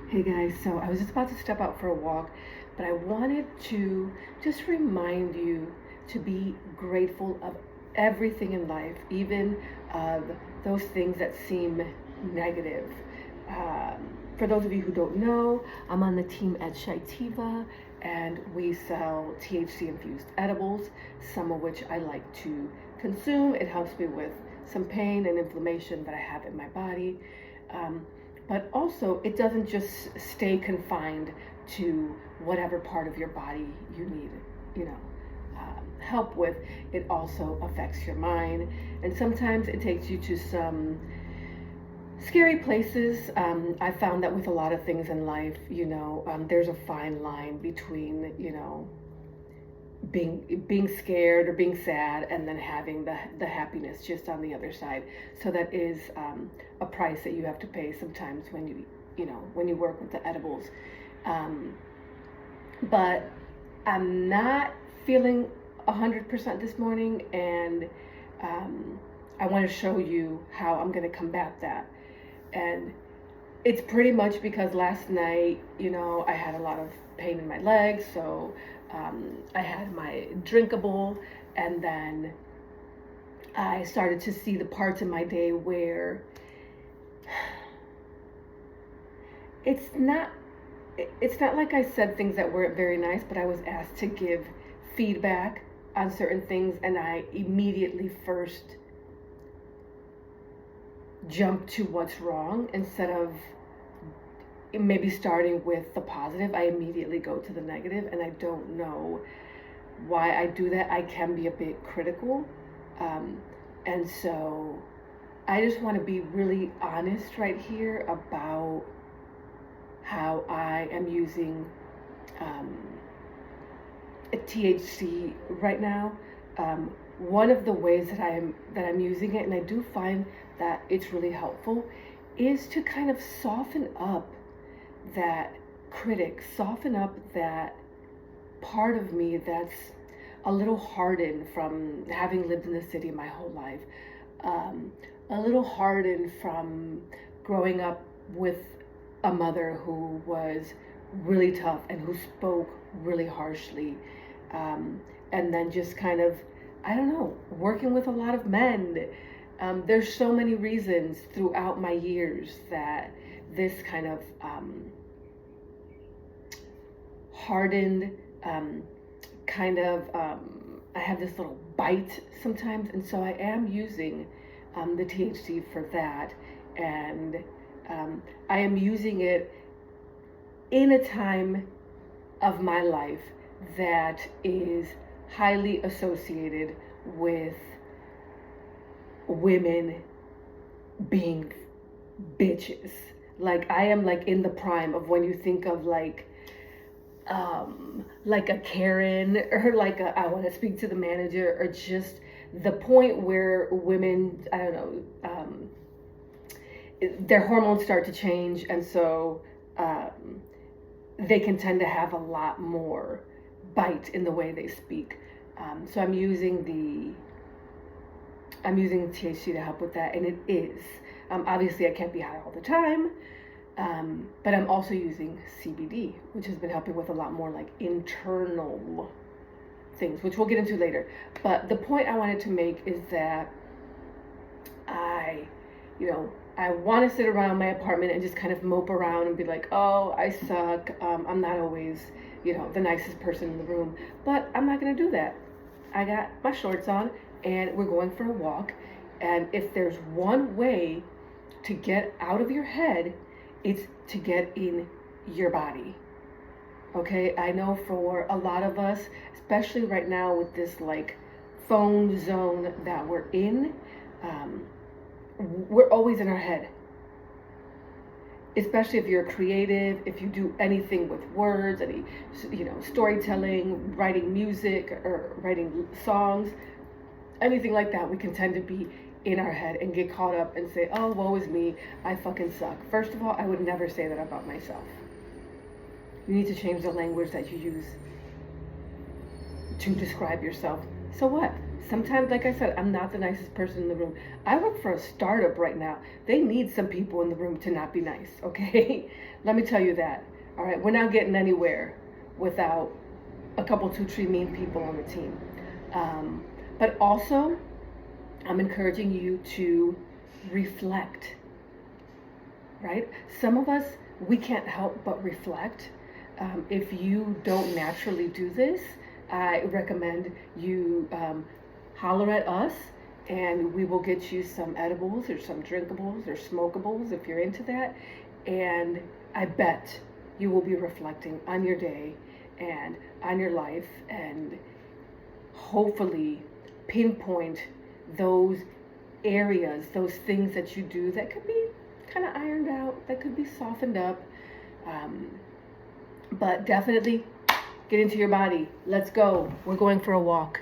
Hey guys, so I was just about to step out for a walk, but I wanted to just remind you to be grateful of everything in life, even of those things that seem negative. For those of you who don't know, I'm on the team at Shitiva, and we sell THC infused edibles, some of which I like to consume. It helps me with some pain and inflammation that I have in my body. Um, but also, it doesn't just stay confined to whatever part of your body you need, you know, help with. It also affects your mind, and sometimes it takes you to some scary places. I found that with a lot of things in life, there's a fine line between, being scared or being sad and then having the happiness just on the other side. So that is a price that you have to pay sometimes when you work with the edibles. um, but I'm not feeling 100% this morning, and I want to show you how I'm going to combat that. And it's pretty much because last night, I had a lot of pain in my legs, so I had my drinkable, and then I started to see the parts in my day where it's not it's not like I said things that weren't very nice, but I was asked to give feedback on certain things, and I immediately first jumped to what's wrong instead of maybe starting with the positive. I immediately go to the negative, and I don't know why I do that. I can be a bit critical. Um, and so I just want to be really honest right here about how I am using um, THC right now. One of the ways that I'm using it, and I do find that it's really helpful, is to kind of soften up that critic, soften up that part of me that's a little hardened from having lived in the city my whole life, um, a little hardened from growing up with a mother who was really tough and who spoke really harshly, and then just kind of, I don't know, working with a lot of men. There's so many reasons throughout my years that this kind of hardened, um, I have this little bite sometimes, and so I am using the THC for that, and I am using it in a time of my life that is highly associated with women being bitches. Like, I am like in the prime of when you think of like a Karen, or like a I want to speak to the manager, or just the point where women, I don't know, their hormones start to change, and so they can tend to have a lot more bite in the way they speak. So I'm using THC to help with that, and it is. Obviously, I can't be high all the time, but I'm also using CBD, which has been helping with a lot more like internal things, which we'll get into later. But the point I wanted to make is that I, I want to sit around my apartment and just kind of mope around and be like, oh, I suck. I'm not always, the nicest person in the room, but I'm not going to do that. I got my shorts on, and we're going for a walk. And if there's one way to get out of your head, it's to get in your body. Okay, I know for a lot of us, especially right now with this like phone zone that we're in, um, we're always in our head. Especially if you're creative, if you do anything with words, any, storytelling, writing music or writing songs, anything like that, we can tend to be in our head and get caught up and say, oh, woe is me, I fucking suck. First of all, I would never say that about myself. You need to change the language that you use to describe yourself. So what? Sometimes, like I said, I'm not the nicest person in the room. I work for a startup right now. They need some people in the room to not be nice, okay? Let me tell you that. All right, we're not getting anywhere without a couple, two, three mean people on the team. But also, I'm encouraging you to reflect, right? Some of us, we can't help but reflect. If you don't naturally do this, I recommend you holler at us and we will get you some edibles or some drinkables or smokables if you're into that. And I bet you will be reflecting on your day and on your life and hopefully pinpoint those areas, those things that you do that could be kind of ironed out, that could be softened up. But definitely get into your body. Let's go. We're going for a walk.